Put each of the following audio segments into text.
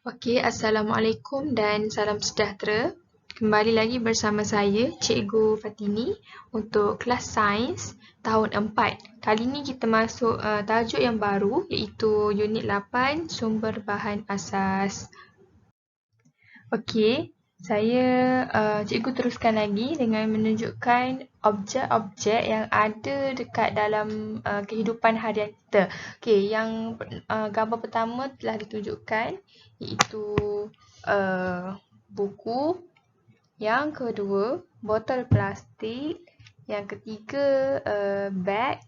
Okey, Assalamualaikum dan salam sejahtera. Kembali lagi bersama saya, Cikgu Fatini untuk kelas Sains tahun 4. Kali ni kita masuk tajuk yang baru iaitu Unit 8, Sumber Bahan Asas. Okey, Cikgu teruskan lagi dengan menunjukkan objek-objek yang ada dekat dalam kehidupan harian kita. Okey, yang gambar pertama telah ditunjukkan iaitu buku. Yang kedua, botol plastik. Yang ketiga, beg.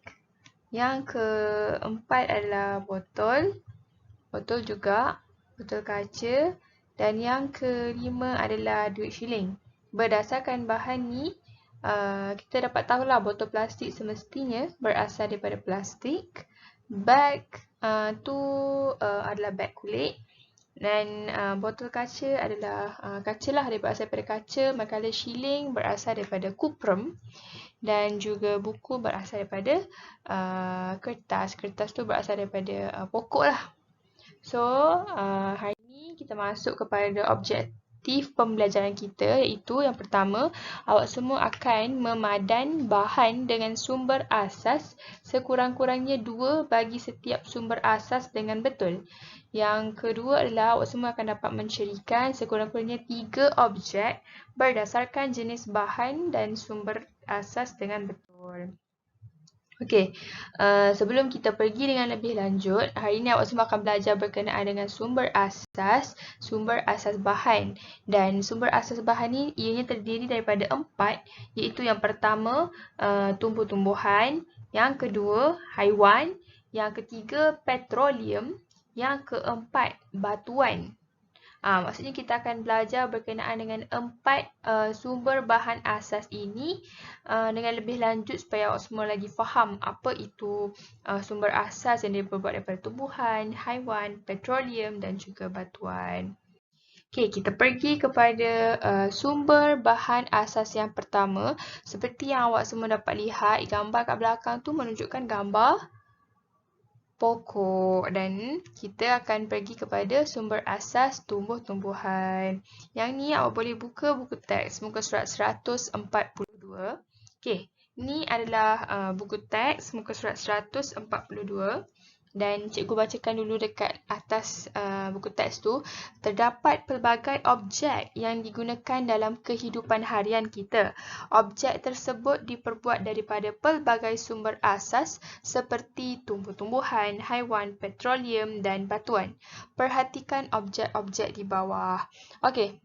Yang keempat adalah botol juga, botol kaca. Dan yang kelima adalah duit shilling. Berdasarkan bahan ni, kita dapat tahulah botol plastik semestinya berasal daripada plastik. Beg tu adalah beg kulit. Dan botol kaca adalah kaca lah, berasal daripada kaca. Manakala shilling berasal daripada kuprum. Dan juga buku berasal daripada kertas. Kertas tu berasal daripada pokok lah. So, hari ni kita masuk kepada objektif pembelajaran kita, iaitu yang pertama, awak semua akan memadan bahan dengan sumber asas sekurang-kurangnya 2 bagi setiap sumber asas dengan betul. Yang kedua adalah awak semua akan dapat mencirikan sekurang-kurangnya 3 objek berdasarkan jenis bahan dan sumber asas dengan betul. Okey, sebelum kita pergi dengan lebih lanjut, hari ini awak semua akan belajar berkenaan dengan sumber asas bahan. Dan sumber asas bahan ni ianya terdiri daripada 4, iaitu yang pertama, tumbuh-tumbuhan, yang kedua, haiwan, yang ketiga, petroleum, yang keempat, batuan. Maksudnya kita akan belajar berkenaan dengan 4 sumber bahan asas ini dengan lebih lanjut supaya awak semua lagi faham apa itu sumber asas yang dibuat daripada tumbuhan, haiwan, petroleum dan juga batuan. Okey, kita pergi kepada sumber bahan asas yang pertama. Seperti yang awak semua dapat lihat, gambar kat belakang tu menunjukkan gambar pokok, dan kita akan pergi kepada sumber asas tumbuh-tumbuhan. Yang ni awak boleh buka buku teks muka surat 142. Okey, ni adalah buku teks muka surat 142. Dan cikgu bacakan dulu dekat atas buku teks tu. Terdapat pelbagai objek yang digunakan dalam kehidupan harian kita. Objek tersebut diperbuat daripada pelbagai sumber asas seperti tumbuh-tumbuhan, haiwan, petroleum dan batuan. Perhatikan objek-objek di bawah. Okey.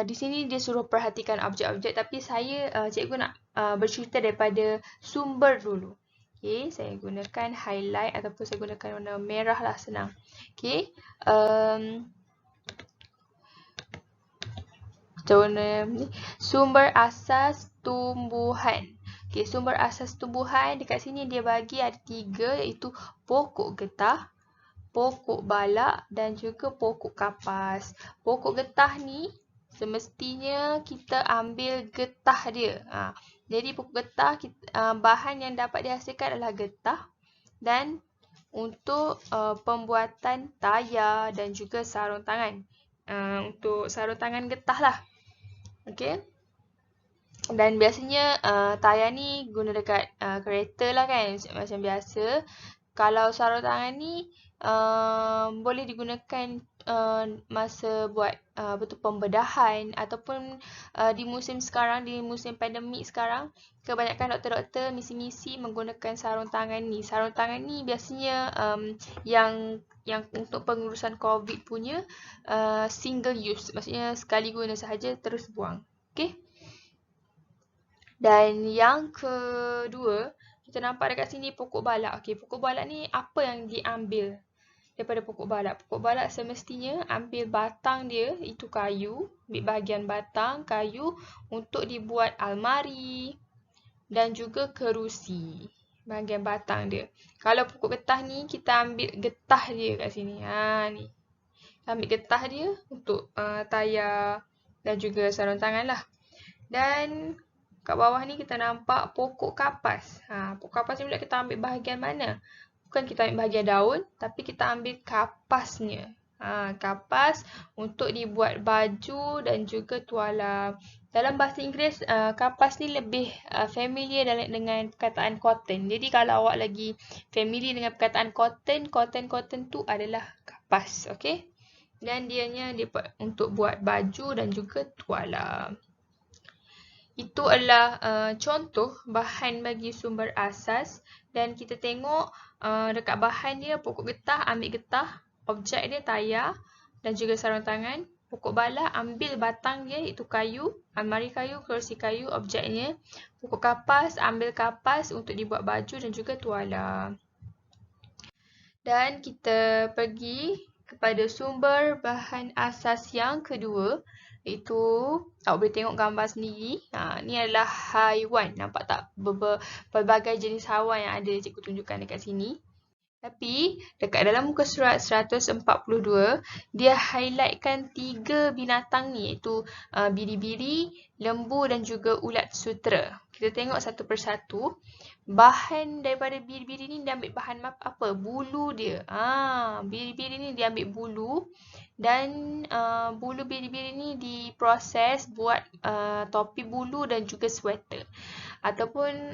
Di sini dia suruh perhatikan objek-objek, tapi cikgu nak bercerita daripada sumber dulu. Okay, saya gunakan highlight ataupun saya gunakan warna merah lah, senang. Okay, warna ni, sumber asas tumbuhan. Okay, sumber asas tumbuhan dekat sini dia bagi ada 3, iaitu pokok getah, pokok balak dan juga pokok kapas. Pokok getah ni semestinya kita ambil getah dia. Jadi pokok getah, bahan yang dapat dihasilkan adalah getah dan untuk pembuatan tayar dan juga sarung tangan. Untuk sarung tangan getah lah. Okey. Dan biasanya tayar ni guna dekat kereta lah kan, macam biasa. Kalau sarung tangan ni boleh digunakan masa buat betul pembedahan ataupun di musim sekarang, di musim pandemik sekarang, kebanyakan doktor-doktor misi-misi menggunakan sarung tangan ni. Sarung tangan ni biasanya yang untuk pengurusan COVID punya single use, maksudnya sekali guna sahaja terus buang. Okey. Dan yang kedua, kita nampak dekat sini pokok balak. Okey, pokok balak ni apa yang diambil daripada pokok balak? Pokok balak semestinya ambil batang dia, itu kayu, ambil bahagian batang kayu untuk dibuat almari dan juga kerusi. Bahagian batang dia. Kalau pokok getah ni, kita ambil getah dia kat sini. Ni. Ambil getah dia untuk tayar dan juga sarung tangan lah. Dan kat bawah ni kita nampak pokok kapas. Pokok kapas ni pula kita ambil bahagian mana? bukan kita ambil bahagian daun, tapi kita ambil kapasnya. Kapas untuk dibuat baju dan juga tuala. Dalam bahasa Inggeris, kapas ni lebih familiar dengan perkataan cotton. Jadi kalau awak lagi familiar dengan perkataan cotton tu adalah kapas. Okay? Dan dianya untuk buat baju dan juga tuala. Itu adalah contoh bahan bagi sumber asas. Dan kita tengok dekat bahan dia, pokok getah, ambil getah. Objek dia tayar dan juga sarung tangan. Pokok bala, ambil batang dia, iaitu kayu. Almari kayu, kerusi kayu, objeknya. Pokok kapas, ambil kapas untuk dibuat baju dan juga tuala. Dan kita pergi kepada sumber bahan asas yang kedua, iaitu awak boleh tengok gambar sendiri. Ni adalah haiwan. Nampak tak? Berbagai jenis haiwan yang ada cikgu tunjukkan dekat sini. Tapi dekat dalam muka surat 142, dia highlightkan 3 binatang ni, iaitu biri-biri, lembu dan juga ulat sutera. Kita tengok satu persatu. Bahan daripada biri-biri ni dia ambil bahan apa? Bulu dia. Biri-biri ni dia ambil bulu dan bulu biri-biri ni diproses buat topi bulu dan juga sweater. Ataupun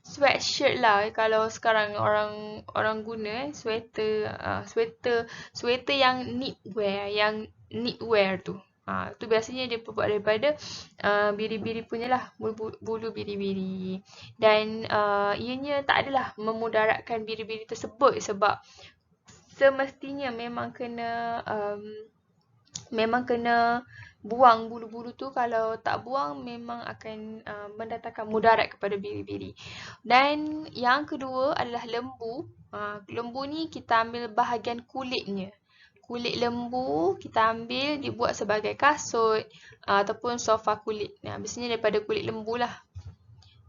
sweatshirt lah kalau sekarang orang guna sweater yang knitwear tu. Tu biasanya dia buat daripada biri-biri punya lah, bulu biri-biri. Dan ianya tak adalah memudaratkan biri-biri tersebut sebab semestinya memang kena buang bulu-bulu tu. Kalau tak buang memang akan mendatangkan mudarat kepada biri-biri. Dan yang kedua adalah lembu. Lembu ni kita ambil bahagian kulitnya. Kulit lembu kita ambil dibuat sebagai kasut ataupun sofa kulit. Biasanya daripada kulit lembu lah.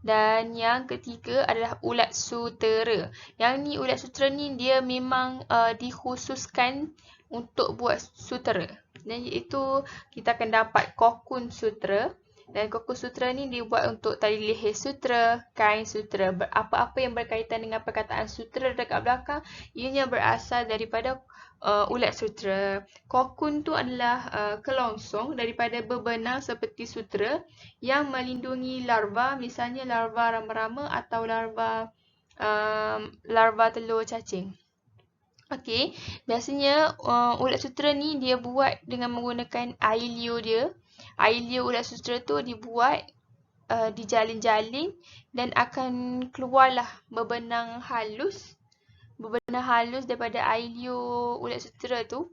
Dan yang ketiga adalah ulat sutera. Yang ni ulat sutera ni dia memang dikhususkan untuk buat sutera. Dan iaitu kita akan dapat kokun sutera. Dan kokun sutera ni dibuat untuk tali leher sutera, kain sutera. Apa-apa yang berkaitan dengan perkataan sutera dekat belakang, ianya berasal daripada ulat sutera. Kokun tu adalah kelongsong daripada bebenang seperti sutera yang melindungi larva, misalnya larva rama-rama atau larva telur cacing. Okey, biasanya ulat sutera ni dia buat dengan menggunakan air liur dia. Air liur ulat sutera tu dibuat dijalin-jalin dan akan keluarlah bebenang halus daripada air liur ulat sutera tu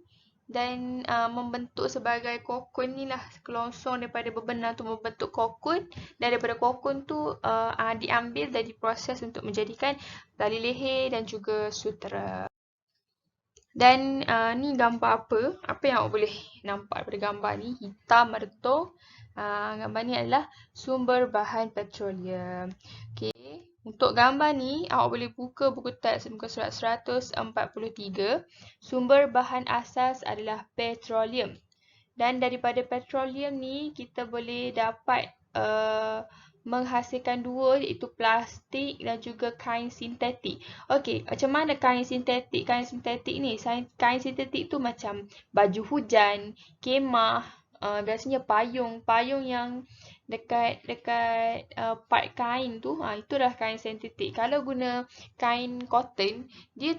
dan membentuk sebagai kokon ni lah, kelongsong daripada bebenang tu membentuk kokon, dan daripada kokon tu diambil dan diproses untuk menjadikan tali leher dan juga sutera. Dan ni gambar apa? Apa yang awak boleh nampak daripada gambar ni? Hitam ada betul. Gambar ni adalah sumber bahan petroleum. Okay. Untuk gambar ni, awak boleh buka buku teks muka surat 143. Sumber bahan asas adalah petroleum. Dan daripada petroleum ni, kita boleh dapat menghasilkan dua, iaitu plastik dan juga kain sintetik. Okey, macam mana kain sintetik? Kain sintetik ni, kain sintetik tu macam baju hujan, kemah, biasanya payung yang dekat part kain tu, itulah kain sintetik. Kalau guna kain cotton, dia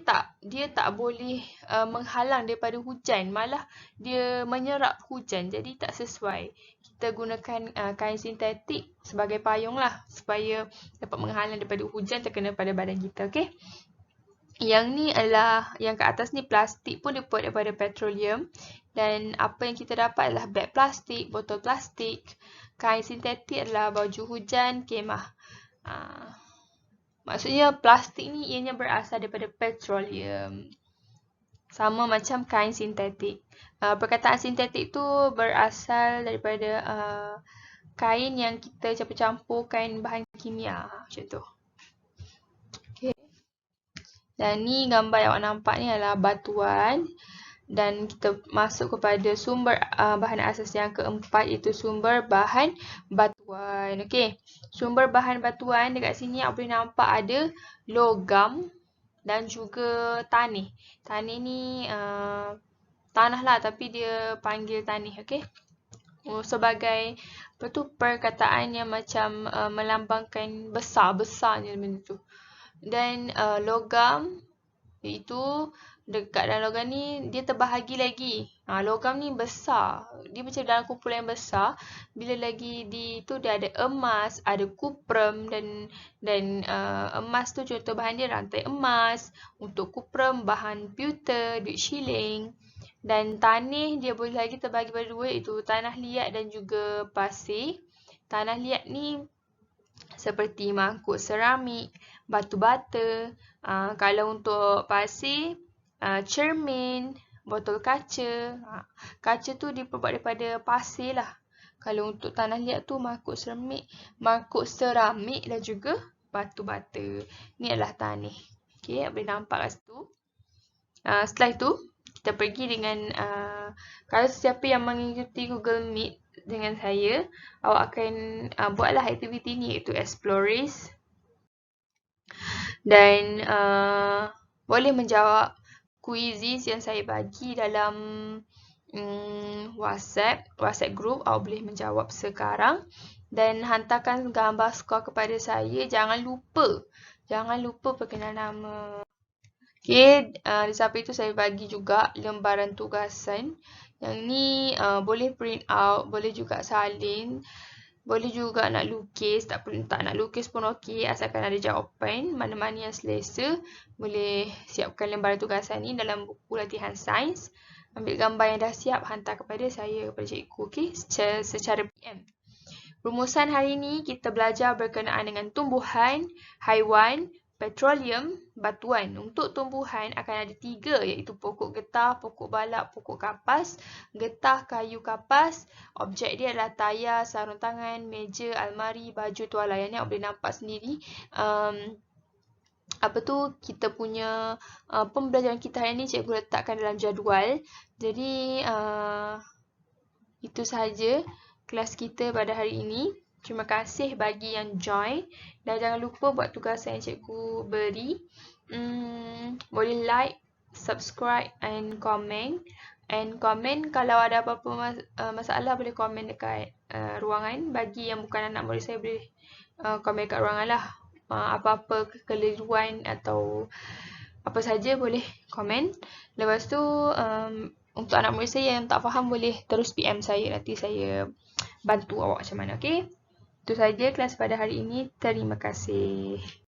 tak boleh menghalang daripada hujan, malah dia menyerap hujan, jadi tak sesuai. Kita gunakan kain sintetik sebagai payung lah, supaya dapat menghalang daripada hujan terkena pada badan kita. Okay? Yang ni adalah, yang ke atas ni plastik pun dibuat daripada petroleum. Dan apa yang kita dapat adalah beg plastik, botol plastik. Kain sintetik adalah baju hujan, kemah. Maksudnya plastik ni ianya berasal daripada petroleum. Sama macam kain sintetik. Perkataan sintetik tu berasal daripada kain yang kita campur-campur kain bahan kimia. Macam tu. Okay. Dan ni gambar yang awak nampak ni adalah batuan. Dan kita masuk kepada sumber bahan asas yang keempat, iaitu sumber bahan batuan. Okay. Sumber bahan batuan dekat sini awak boleh nampak ada logam. dan juga tanih. Tanih ni tanah lah tapi dia panggil tanih, okey? Sebagai perkataan yang macam melambangkan besar-besarnya benda tu. Dan logam iaitu dekat dalam logam ni dia terbahagi lagi. Logam ni besar. Dia macam dalam kumpulan yang besar. Bila lagi tu dia ada emas, ada kuprum dan emas tu contoh bahan dia rantai emas. Untuk kuprum bahan pewter, duit shilling. Dan tanih dia boleh lagi terbagi pada dua iaitu tanah liat dan juga pasir. Tanah liat ni seperti mangkuk seramik, batu bata. Kalau untuk pasir, cermin, botol kaca. Kaca tu diperbuat daripada pasir lah. Kalau untuk tanah liat tu mangkuk seramik dan juga batu bata. Ni adalah tanih. Okey, boleh nampak kat situ. Setelah itu, kita pergi dengan kalau sesiapa yang mengikuti Google Meet dengan saya, awak akan buatlah aktiviti ni iaitu Explorers dan boleh menjawab quizzes yang saya bagi dalam WhatsApp group. Awak boleh menjawab sekarang dan hantarkan gambar skor kepada saya. Jangan lupa perkenal nama. Okey, di samping itu saya bagi juga lembaran tugasan. Yang ni boleh print out, boleh juga salin, boleh juga nak lukis, tak nak lukis pun okey asalkan ada jawapan. Mana-mana yang selesa, boleh siapkan lembaran tugasan ni dalam buku latihan sains. Ambil gambar yang dah siap, hantar kepada saya, kepada cikgu, okey, secara PM. Rumusan hari ini kita belajar berkenaan dengan tumbuhan, haiwan, petroleum, batuan. Untuk tumbuhan akan ada 3 iaitu pokok getah, pokok balak, pokok kapas. Getah, kayu kapas. Objek dia adalah tayar, sarung tangan, meja, almari, baju, tuala. Yang ni awak boleh nampak sendiri. Kita punya pembelajaran kita hari ni cikgu letakkan dalam jadual. Jadi itu sahaja kelas kita pada hari ini. Terima kasih bagi yang join dan jangan lupa buat tugasan yang cikgu beri. Boleh like, subscribe and comment. And comment kalau ada apa-apa masalah boleh komen dekat ruangan. Bagi yang bukan anak murid saya boleh komen dekat ruangan lah. Apa-apa kekeliruan atau apa saja boleh komen. Lepas tu untuk anak murid saya yang tak faham boleh terus PM saya. Nanti saya bantu awak macam mana. Okay? Itu saja kelas pada hari ini. Terima kasih.